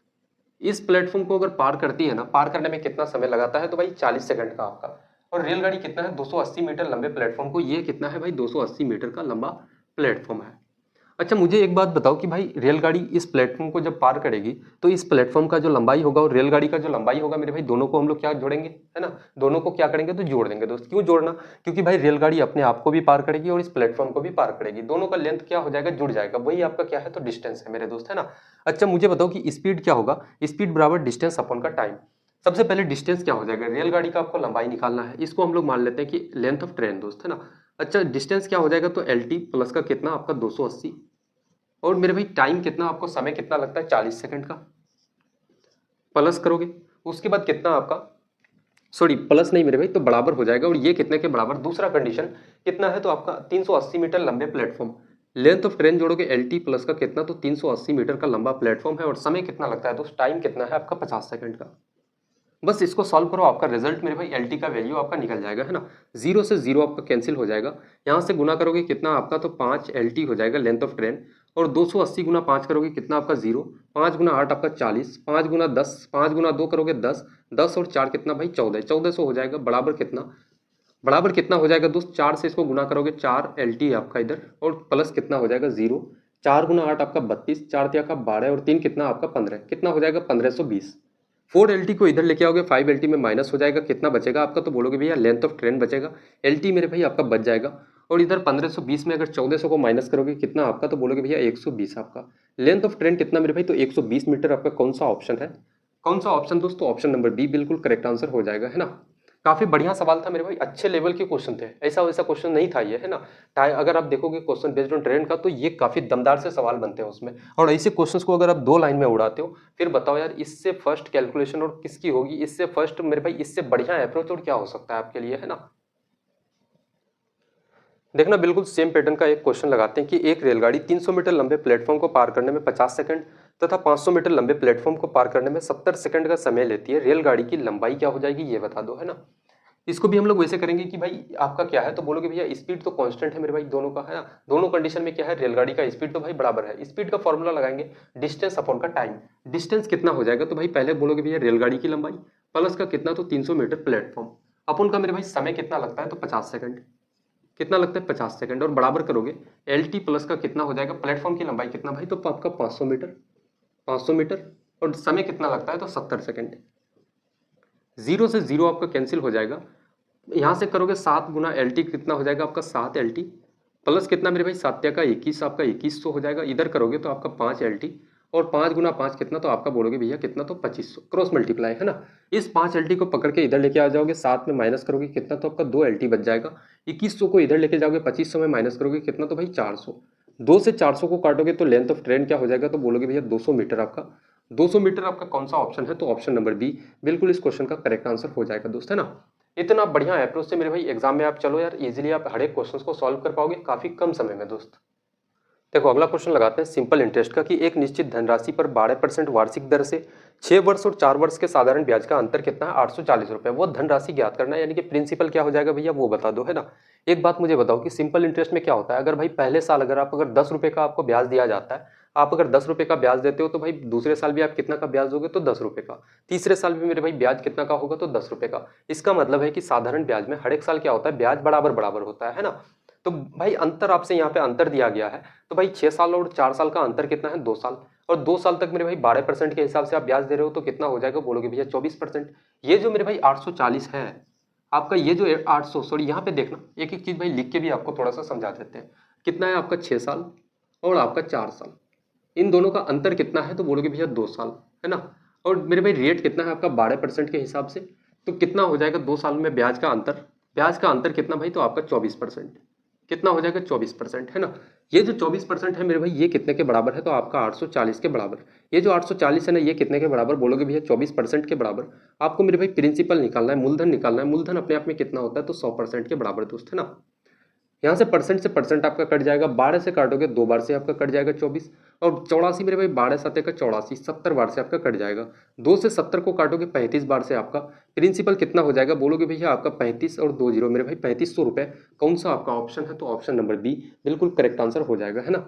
इस प्लेटफॉर्म को अगर पार करती है ना, पार करने में कितना समय लगाता है तो भाई 40 सेकंड का आपका। और रेलगाड़ी कितना है 280 मीटर लंबे प्लेटफॉर्म को, ये कितना है भाई 280 मीटर का लंबा प्लेटफॉर्म है। अच्छा मुझे एक बात बताओ कि भाई रेलगाड़ी इस प्लेटफॉर्म को जब पार करेगी तो इस प्लेटफॉर्म का जो लंबाई होगा और रेलगाड़ी का जो लंबाई होगा मेरे भाई, दोनों को हम लोग क्या जोड़ेंगे, है ना। दोनों को क्या करेंगे तो जोड़ देंगे दोस्त। क्यों जोड़ना, क्योंकि भाई रेलगाड़ी अपने आप को भी पार करेगी और इस प्लेटफॉर्म को भी पार करेगी, दोनों का लेंथ क्या हो जाएगा जुड़ जाएगा, वही आपका क्या है तो डिस्टेंस है मेरे दोस्त, है ना। अच्छा मुझे बताओ कि स्पीड क्या होगा, स्पीड बराबर डिस्टेंस अपॉन का टाइम। सबसे पहले डिस्टेंस क्या हो जाएगा, रेलगाड़ी का आपको लंबाई निकालना है, इसको हम लोग मान लेते हैं कि लेंथ ऑफ ट्रेन दोस्त, है ना। अच्छा डिस्टेंस क्या हो जाएगा तो LT प्लस का कितना आपका 280, और मेरे भाई टाइम कितना, आपको समय कितना लगता है 40 सेकंड का, प्लस करोगे उसके बाद कितना आपका, सॉरी प्लस नहीं मेरे भाई तो बराबर हो जाएगा, और ये कितने के बराबर, दूसरा कंडीशन कितना है तो आपका 380 मीटर लंबे प्लेटफॉर्म, लेंथ ऑफ ट्रेन जोड़ोगे LT प्लस का कितना तो 380 मीटर का लंबा प्लेटफॉर्म है, और समय कितना लगता है दोस्त, टाइम कितना है आपका 50 सेकंड का। बस इसको सॉल्व करो, आपका रिजल्ट मेरे भाई एल टी का वैल्यू आपका निकल जाएगा, है ना। जीरो से जीरो आपका कैंसिल हो जाएगा, यहाँ से गुना करोगे कितना आपका, तो 5 एल टी हो जाएगा लेंथ ऑफ ट्रेन। और 280 गुना 5 करोगे कितना आपका जीरो, 5 गुना 8 आपका 40, 5 गुना 10, 5 गुना 2 करोगे 10, 10 और 4 कितना भाई 14, 1400 हो जाएगा। बराबर कितना हो जाएगा दोस्त, 4 से इसको गुना करोगे 4 एल टी आपका इधर, और प्लस कितना हो जाएगा जीरो, 4 गुना 8 आपका 32, 4 तिया का 12 और 3 कितना आपका 15, कितना हो जाएगा 1520। 4 एल टी को इधर लेके आओगे 5 एल टी में माइनस हो जाएगा, कितना बचेगा आपका, तो बोलोगे भैया लेंथ ऑफ ट्रेन बचेगा, एल टी मेरे भाई आपका बच जाएगा। और इधर 1520 में अगर 1400 को माइनस करोगे कितना आपका, तो बोलोगे भैया 120 आपका। लेंथ ऑफ ट्रेन कितना मेरे भाई, तो 120 मीटर आपका कौन सा ऑप्शन है, कौन सा ऑप्शन दोस्तों, ऑप्शन नंबर बी बिल्कुल करेक्ट आंसर हो जाएगा, है ना। काफी बढ़िया सवाल था मेरे भाई, अच्छे लेवल के क्वेश्चन थे, ऐसा वैसा क्वेश्चन नहीं था ये, है ना। अगर आप देखोगे क्वेश्चन बेस्ड ऑन ट्रेंड का, तो ये काफी दमदार से सवाल बनते हैं उसमें। और ऐसे क्वेश्चंस को अगर आप 2 लाइन में उड़ाते हो, फिर बताओ यार इससे फर्स्ट कैलकुलेशन और किसकी होगी, इससे फर्स्ट मेरे भाई इससे बढ़िया अप्रोच और क्या हो सकता है आपके लिए, है ना। देखना बिल्कुल सेम पैटर्न का एक क्वेश्चन लगाते हैं कि एक रेलगाड़ी 300 मीटर लंबे प्लेटफॉर्म को पार करने में 50 सेकंड तथा 500 मीटर लंबे प्लेटफॉर्म को पार करने में 70 सेकंड का समय लेती है, रेलगाड़ी की लंबाई क्या हो जाएगी ये बता दो, है ना। इसको भी हम लोग वैसे करेंगे कि भाई आपका क्या है, तो बोलोगे भैया स्पीड तो कांस्टेंट है मेरे भाई दोनों का, है ना। दोनों कंडीशन में क्या है, रेलगाड़ी का स्पीड तो भाई बराबर है, स्पीड का फॉर्मूला लगाएंगे डिस्टेंस अपॉन का टाइम। डिस्टेंस कितना हो जाएगा, तो भाई पहले बोलोगे भैया रेलगाड़ी की लंबाई प्लस का कितना, तो 300 मीटर प्लेटफॉर्म, अपन का मेरे भाई समय कितना लगता है, तो 50 सेकंड, कितना लगता है 50 सेकंड, और बराबर करोगे एल टी प्लस का कितना हो जाएगा, प्लेटफॉर्म की लंबाई कितना भाई, तो आपका 500 मीटर, 500 मीटर, और समय कितना लगता है, तो 70 सेकंड। जीरो से जीरो आपका कैंसिल हो जाएगा, यहाँ से करोगे 7 गुना एल टी कितना हो जाएगा आपका 7 एल टी, प्लस कितना मेरे भाई 7 का 21 आपका 2100 हो जाएगा, इधर करोगे तो आपका 5 एल टी, और 5 गुना 5 कितना, तो आपका बोलोगे भैया कितना, तो 2500 क्रॉस मल्टीप्लाई, है ना। इस 5 एल टी को पकड़ के इधर लेके आ जाओगे, 7 में माइनस करोगे कितना, तो आपका 2 एल टी बच जाएगा। 2100 को इधर लेके जाओगे 2500 में माइनस करोगे कितना, तो भाई 400। 2 से 400 को काटोगे तो लेंथ ऑफ ट्रेन क्या हो जाएगा, तो बोलोगे भैया 200 मीटर आपका। 200 मीटर आपका कौन सा ऑप्शन है, तो ऑप्शन नंबर बी बिल्कुल इस क्वेश्चन का करेक्ट आंसर हो जाएगा दोस्त, है ना। इतना बढ़िया अप्रोच से मेरे भाई एग्जाम में आप चलो यार, इजीली आप हर एक क्वेश्चंस को सॉल्व कर पाओगे काफी कम समय में दोस्त। देखो अगला क्वेश्चन लगाते हैं सिंपल इंटरेस्ट का, कि एक निश्चित धनराशि पर 12% वार्षिक दर से 6 वर्ष और 4 वर्ष के साधारण ब्याज का अंतर कितना है, 840 रुपए। वो धनराशि ज्ञात करना है, यानी कि प्रिंसिपल क्या हो जाएगा भैया वो बता दो, है ना। एक बात मुझे बताओ कि सिंपल इंटरेस्ट में क्या होता है, अगर भाई पहले साल अगर 10 रुपए का आपको ब्याज दिया जाता है, आप अगर 10 रुपए का ब्याज देते हो, तो भाई दूसरे साल भी आप कितना का ब्याज दोगे, तो 10 रुपए का। तीसरे साल भी मेरे भाई ब्याज कितना का होगा, तो 10 रुपए का। इसका मतलब है कि साधारण ब्याज में हर एक साल क्या होता है, ब्याज बराबर बराबर होता है ना। तो भाई अंतर आपसे यहाँ पे अंतर दिया गया है, तो भाई 6 साल और 4 साल का अंतर कितना है, 2 साल। और 2 साल तक मेरे भाई 12% के हिसाब से आप ब्याज दे रहे हो, तो कितना हो जाएगा, बोलोगे भैया 24%। ये जो मेरे भाई 840 है आपका, ये जो 800, सॉरी यहाँ पे देखना एक एक चीज भाई लिख के भी आपको थोड़ा सा समझा देते हैं। कितना है आपका 6 साल और आपका 4 साल, इन दोनों का अंतर कितना है, तो बोलोगे भैया 2 साल, है ना। और मेरे भाई रेट कितना है आपका 12% के हिसाब से, तो कितना हो जाएगा 2 साल में ब्याज का अंतर कितना भाई, तो आपका 24%, कितना हो जाएगा 24%, है ना। ये जो 24% है मेरे भाई ये कितने के बराबर है, तो आपका 840 के बराबर। ये जो 840 है ना, ये कितने के बराबर, बोलोगे भैया 24% के बराबर। आपको मेरे भाई प्रिंसिपल निकालना है, मूलधन निकालना है, मूलधन अपने आप में कितना होता है, तो 100% के बराबर दोस्त, है ना। यहाँ से परसेंट आपका कट जाएगा, 12 से काटोगे 2 बार से आपका कट जाएगा 24, और 84 मेरे भाई 12 7 का 84, 70 बार से आपका कट जाएगा। 2 से 70 को काटोगे 35 बार से आपका प्रिंसिपल कितना हो जाएगा, बोलोगे भैया आपका 35 और 2 जीरो मेरे भाई 3500 रुपए। कौन सा आपका ऑप्शन है, तो ऑप्शन नंबर बी बिल्कुल करेक्ट आंसर हो जाएगा, है ना।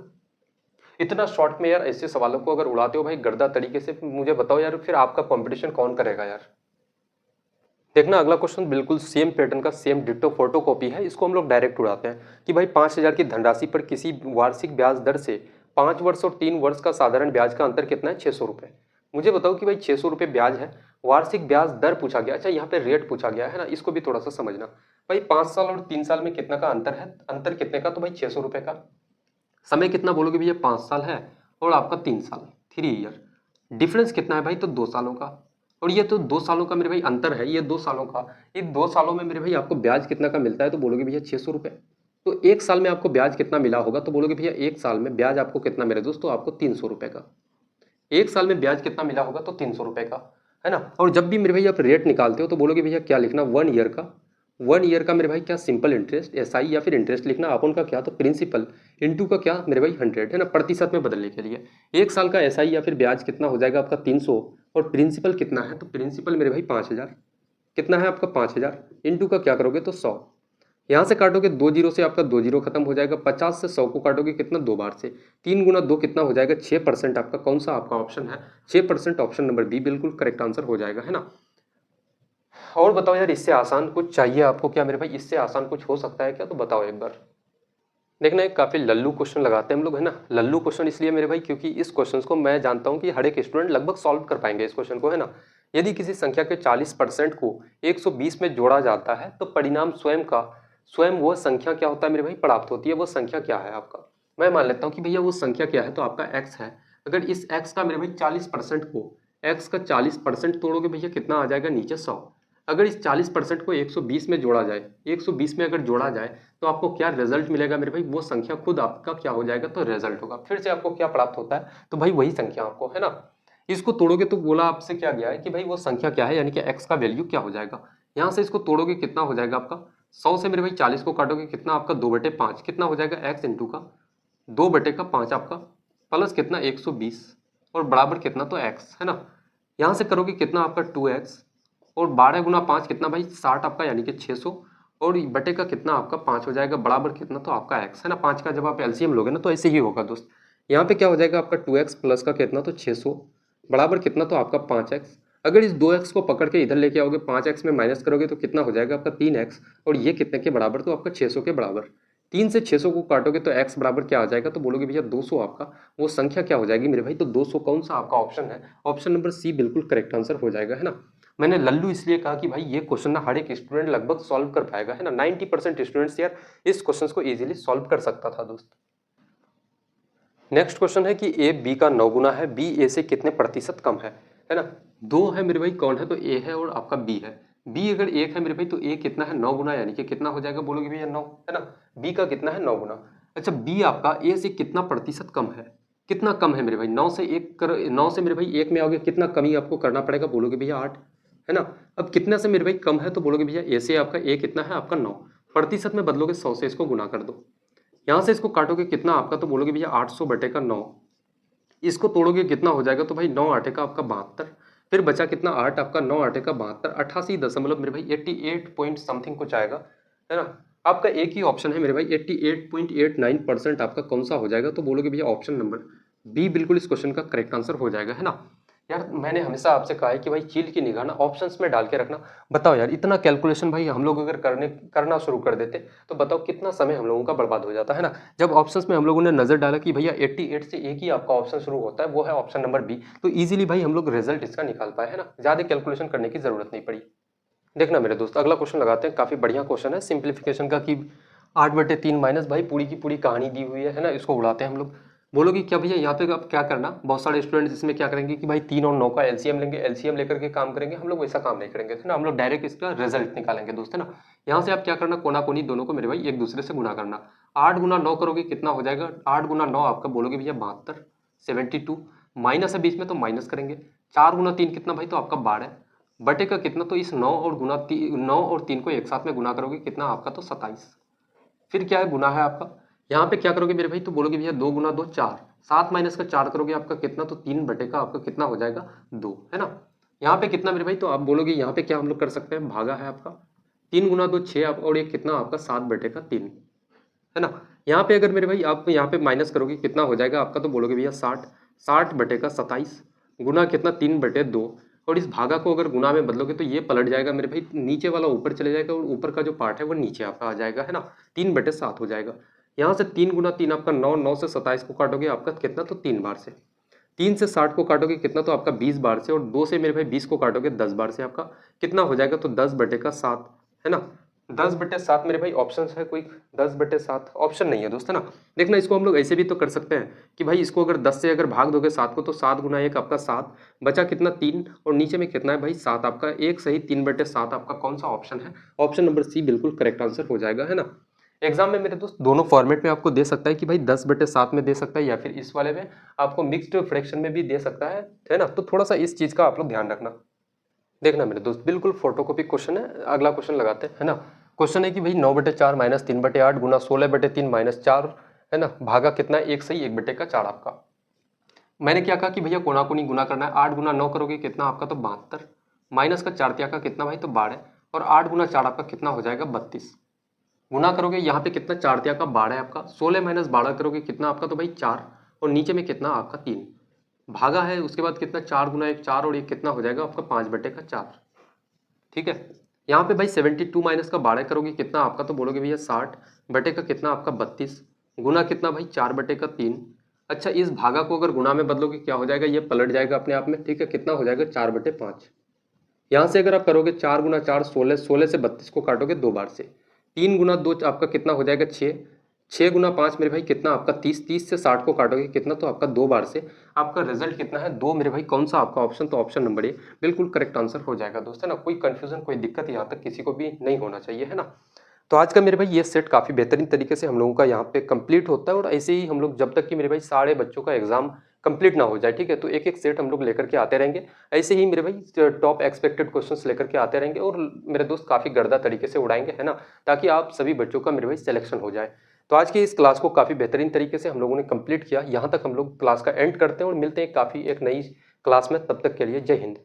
इतना शॉर्ट में यार ऐसे सवालों को अगर उड़ाते हो भाई गर्दा तरीके से, मुझे बताओ यार फिर आपका कॉम्पिटिशन कौन करेगा यार। देखना अगला क्वेश्चन बिल्कुल सेम पैटर्न का, सेम डिट्टो फोटो कॉपी है, इसको हम लोग डायरेक्ट उड़ाते हैं कि भाई 5000 की धनराशि पर किसी वार्षिक ब्याज दर से 5 वर्ष और 3 वर्ष का साधारण ब्याज का अंतर कितना है, 600 रुपए। मुझे बताओ कि भाई 600 रुपए ब्याज है, वार्षिक ब्याज दर पूछा गया, अच्छा यहाँ पे रेट पूछा गया है ना, इसको भी थोड़ा सा समझना। भाई 5 साल और 3 साल में कितना का अंतर है, अंतर कितने का, तो भाई 600 रुपए का। समय कितना बोलोगे भैया 5 साल है और आपका 3 साल, 3 ईयर। डिफरेंस कितना है भाई, तो 2 सालों का। और ये तो 2 सालों का मेरे भाई अंतर है, ये 2 सालों का। इन 2 सालों में मेरे भाई आपको ब्याज कितना का मिलता है, तो बोलोगे भैया 600 रुपए। तो 1 साल में आपको ब्याज कितना मिला होगा, तो बोलोगे भैया 1 साल में ब्याज आपको कितना मिला दोस्तों, आपको 300 रुपए का। 1 साल में ब्याज कितना मिला होगा, तो 300 रुपए का, है ना। और जब भी मेरे भाई आप रेट निकालते हो, तो बोलोगे भैया क्या लिखना, 1 ईयर का 1 ईयर का मेरे भाई क्या सिंपल इंटरेस्ट एसआई या फिर इंटरेस्ट लिखना, अपन का क्या तो प्रिंसिपल इनटू का क्या मेरे भाई 100 है ना, प्रतिशत में बदलने के लिए। 1 साल का एसआई या फिर ब्याज कितना हो जाएगा आपका 300, और प्रिंसिपल कितना है तो प्रिंसिपल मेरे भाई 5000, कितना है आपका 5000, इनटू का क्या करोगे तो 100, यहाँ से काटोगे 2 जीरो से आपका 2 जीरो खत्म हो जाएगा, 50 से 100 को काटोगे कितना 2 बार से, 3 गुना 2 कितना हो जाएगा 6%। आपका कौन सा आपका ऑप्शन है 6%, ऑप्शन नंबर बी बिल्कुल करेक्ट आंसर हो जाएगा, है ना। और बताओ यार इससे आसान कुछ चाहिए आपको क्या मेरे भाई, इससे आसान कुछ हो सकता है क्या, तो बताओ एक बार। देखना एक काफी लल्लू क्वेश्चन लगाते हैं हम लोग, है ना। लल्लू क्वेश्चन इसलिए मेरे भाई क्योंकि इस क्वेश्चन को मैं जानता हूं कि हर एक स्टूडेंट लगभग सॉल्व कर पाएंगे इस क्वेश्चन को, है ना। यदि किसी संख्या के 40% को 120 में जोड़ा जाता है तो परिणाम स्वयं वह संख्या क्या होता है मेरे भाई, प्राप्त होती है। वो संख्या क्या है आपका, मैं मान लेता हूँ कि भैया वो संख्या क्या है, तो आपका एक्स है। अगर इस एक्स का मेरे भाई 40% को, एक्स का 40% तोड़ोगे भैया कितना आ जाएगा नीचे 100। अगर इस 40% को 120 में जोड़ा जाए, 120 में अगर जोड़ा जाए तो आपको क्या रिजल्ट मिलेगा मेरे भाई, वो संख्या खुद आपका क्या हो जाएगा तो रिजल्ट होगा। फिर से आपको क्या प्राप्त होता है तो भाई वही संख्या आपको, है ना। इसको तोड़ोगे तो बोला आपसे क्या गया है कि भाई वो संख्या क्या है, यानी कि एक्स का वैल्यू क्या हो जाएगा। यहाँ से इसको तोड़ोगे कितना हो जाएगा आपका 100 से मेरे भाई 40 को काटोगे कितना आपका 2/5, कितना हो जाएगा एक्स इंटू का 2/5 आपका, प्लस कितना 120, और बराबर कितना तो एक्स, है ना। यहाँ से करोगे कितना आपका 2x, और 12 गुना 5 कितना भाई 60 आपका, यानी कि 600, और बटे का कितना आपका 5 हो जाएगा, बराबर कितना तो आपका x, है ना। 5 का जब आप एलसीएम लोगे ना तो ऐसे ही होगा दोस्त। यहाँ पे क्या हो जाएगा आपका 2x प्लस का कितना तो 600, बराबर कितना तो आपका 5x। अगर इस 2x को पकड़ के इधर लेके आओगे 5x में माइनस करोगे तो कितना हो जाएगा आपका 3x, और ये कितने के बराबर तो आपका 600 के बराबर। 3 से 600 को काटोगे तो x बराबर क्या आ जाएगा, तो बोलोगे भैया 200, आपका वो संख्या क्या हो जाएगी मेरे भाई, तो 200 कौन सा आपका ऑप्शन है, ऑप्शन नंबर सी बिल्कुल करेक्ट आंसर हो जाएगा, है ना। मैंने लल्लू इसलिए कहा कि भाई ये क्वेश्चन ना हर एक स्टूडेंट लगभग सॉल्व कर पाएगा, है ना। 90% स्टूडेंट्स यार इस क्वेश्चन को इजीली सॉल्व कर सकता था दोस्त। नेक्स्ट क्वेश्चन है कि ए बी का 9 गुना है, बी ए से कितने प्रतिशत कम है ना। दो है मेरे भाई, कौन है तो ए है और आपका बी है। बी अगर 1 है मेरे भाई तो ए कितना है 9 गुना, यानी कि कितना हो जाएगा बोलोगे भैया 9, है ना। बी का कितना है 9 गुना। अच्छा बी आपका ए से कितना प्रतिशत कम है, कितना कम है मेरे भाई, 9 से 1 कर, 9 से मेरे भाई 1 में आओगे कितना कमी आपको करना पड़ेगा, बोलोगे भैया 8, है ना। अब कितना से मेरे भाई कम है तो बोलोगे भैया ए से आपका ए कितना है आपका 9, प्रतिशत में बदलोगे 100 से इसको गुना कर दो, यहाँ से इसको काटोगे कितना आपका तो बोलोगे भैया 800 बटे का 9, इसको तोड़ोगे कितना हो जाएगा तो भाई 9 आठे का आपका 72, फिर बचा कितना 8 आपका 9 आठे का 72, 88 दशमलव मेरे भाई 88 पॉइंट समथिंग कुछ आएगा, है ना। आपका एक ही ऑप्शन है मेरे भाई 88.89% आपका कौन सा हो जाएगा, तो बोलोगे भैया ऑप्शन नंबर बी बिल्कुल इस क्वेश्चन का करेक्ट आंसर हो जाएगा, है ना। यार मैंने हमेशा आपसे कहा है कि भाई चील की निगाह ना ऑप्शंस में डाल के रखना। बताओ यार इतना कैलकुलेशन भाई हम लोग अगर करना शुरू कर देते तो बताओ कितना समय हम लोगों का बर्बाद हो जाता, है ना। जब ऑप्शंस में हम लोगों ने नजर डाला कि भैया 88 से एक ही आपका ऑप्शन शुरू होता है, वो है ऑप्शन नंबर बी, तो इजीली भाई हम लोग रिजल्ट इसका निकाल पाए, है ना, ज्यादा कैलकुलेशन करने की जरूरत नहीं पड़ी। देखना मेरे दोस्त अगला क्वेश्चन लगाते हैं, काफी बढ़िया क्वेश्चन है सिंप्लीफिकेशन का, कि 8/3 माइनस भाई पूरी की पूरी कहानी दी हुई है ना, इसको उड़ाते हैं हम लोग। बोलोगे क्या भैया यहाँ पे अब क्या करना, बहुत सारे स्टूडेंट्स इसमें क्या करेंगे कि भाई 3 और 9 का एलसीएम लेंगे, एलसीएम लेकर के काम करेंगे। हम लोग वैसा काम नहीं करेंगे, है ना, हम लोग डायरेक्ट इसका रिजल्ट निकालेंगे दोस्त, है ना। यहाँ से आप क्या करना, कोना कोनी दोनों को मेरे भाई एक दूसरे से गुना करना। 8 गुना 9 करोगे कितना हो जाएगा, 8 गुना 9 आपका बोलोगे भैया 72, 72 माइनस है बीच में तो माइनस करेंगे। 4 गुना 3 कितना भाई तो आपका 12, बटे का कितना तो इस 9 और 9 और 3 को एक साथ में गुना करोगे कितना आपका तो 27, फिर क्या है गुना है आपका। यहाँ पे क्या करोगे मेरे भाई तो बोलोगे भैया 2 गुना 2 4, 7 माइनस का 4 करोगे आपका कितना तो 3 बटे का आपका कितना हो जाएगा 2, है ना। यहाँ पे कितना मेरे भाई तो आप बोलोगे यहाँ पे क्या हम लोग कर सकते हैं, भागा है आपका 3 गुना 2 6 और एक कितना आपका 7 बटे का 3, है ना। यहाँ पे अगर मेरे भाई आप यहाँ पे माइनस करोगे कितना हो जाएगा आपका तो बोलोगे भैया 60, 60 बटे का 27 गुना कितना 3/2, और इस भागा को अगर गुना में बदलोगे तो ये पलट जाएगा मेरे भाई, नीचे वाला ऊपर चले जाएगा और ऊपर का जो पार्ट है वो नीचे आपका आ जाएगा, है ना। 3/7 हो जाएगा। यहाँ से 3 गुना 3 आपका 9, 9 से 27 को काटोगे आपका कितना तो 3 बार से, 3 से 60 को काटोगे कितना तो आपका 20 बार से, और 2 से मेरे भाई 20 को काटोगे 10 बार से आपका कितना हो जाएगा तो 10/7, है ना। 10/7 मेरे भाई ऑप्शन है कोई, 10/7 ऑप्शन नहीं है दोस्त, है ना। देखना इसको हम लोग ऐसे भी तो कर सकते हैं कि भाई इसको अगर 10 से अगर भाग दोगे 7 को तो 7 गुना 1 आपका 7, बचा कितना 3, और नीचे में कितना है भाई 7 आपका, एक सही 3/7 आपका कौन सा ऑप्शन है, ऑप्शन नंबर सी बिल्कुल करेक्ट आंसर हो जाएगा, है ना। एग्जाम में मेरे दोस्त दोनों फॉर्मेट में आपको दे सकता है कि भाई 10/7 में दे सकता है, या फिर इस वाले में आपको मिक्स्ड फ्रैक्शन में भी दे सकता है ना। तो थोड़ा सा इस चीज का आप लोग ध्यान रखना। देखना मेरे दोस्त बिल्कुल फोटोकॉपी क्वेश्चन है, अगला क्वेश्चन लगाते हैं, है ना। क्वेश्चन है कि भाई 9/4 माइनस 3/8 गुना 16/3 माइनस 4 है ना, भागा कितना है? 1 सही 1/4 आपका। मैंने क्या कहा कि भैया कोना कोनी गुना करना है। 8 गुना 9 करोगे कितना आपका? तो 72 माइनस का 4 का कितना भाई? तो 12 और 8 गुना 4 आपका कितना हो जाएगा? 32 गुना करोगे यहाँ पे कितना? 4 का 12 है आपका। 16 माइनस 12 करोगे कितना आपका? तो भाई 4 और नीचे में कितना आपका? 3 भागा है उसके बाद कितना? 4 गुना 1 4 और एक कितना हो जाएगा आपका? 5/4। ठीक है। यहाँ पे भाई 72 माइनस का 12 करोगे कितना आपका? तो बोलोगे भैया 60 बटे का कितना आपका? 32 गुना कितना भाई? 4/3। अच्छा, इस भागा को अगर गुना में बदलोगे क्या हो जाएगा? ये पलट जाएगा अपने आप में। ठीक है, कितना हो जाएगा? 4/5। यहाँ से अगर आप करोगे 4 गुना 4 16, 16 से 32 को काटोगे 2 बार से। 3 गुना 2 आपका कितना हो जाएगा? 6, 6 गुना 5 मेरे भाई कितना आपका? 30, 30 से 60 को काटोगे कितना? तो आपका 2 बार से। आपका रिजल्ट कितना है? 2 मेरे भाई। कौन सा आपका ऑप्शन? तो ऑप्शन नंबर ए बिल्कुल करेक्ट आंसर हो जाएगा दोस्त, है ना। कोई कंफ्यूजन कोई दिक्कत यहाँ तक किसी को भी नहीं होना चाहिए, है ना। तो आज का मेरे भाई ये सेट काफ़ी बेहतरीन तरीके से हम लोगों का यहाँ पे कंप्लीट होता है और ऐसे ही हम लोग जब तक कि मेरे भाई सारे बच्चों का एग्जाम कंप्लीट ना हो जाए, ठीक है, तो एक एक सेट हम लोग लेकर के आते रहेंगे। ऐसे ही मेरे भाई टॉप एक्सपेक्टेड क्वेश्चंस लेकर के आते रहेंगे और मेरे दोस्त काफ़ी गर्दा तरीके से उड़ाएंगे, है ना, ताकि आप सभी बच्चों का मेरे भाई सिलेक्शन हो जाए। तो आज की इस क्लास को काफ़ी बेहतरीन तरीके से हम लोगों ने कंप्लीट किया। यहाँ तक हम लोग क्लास का एंड करते हैं और मिलते हैं काफ़ी एक नई क्लास में। तब तक के लिए जय हिंद।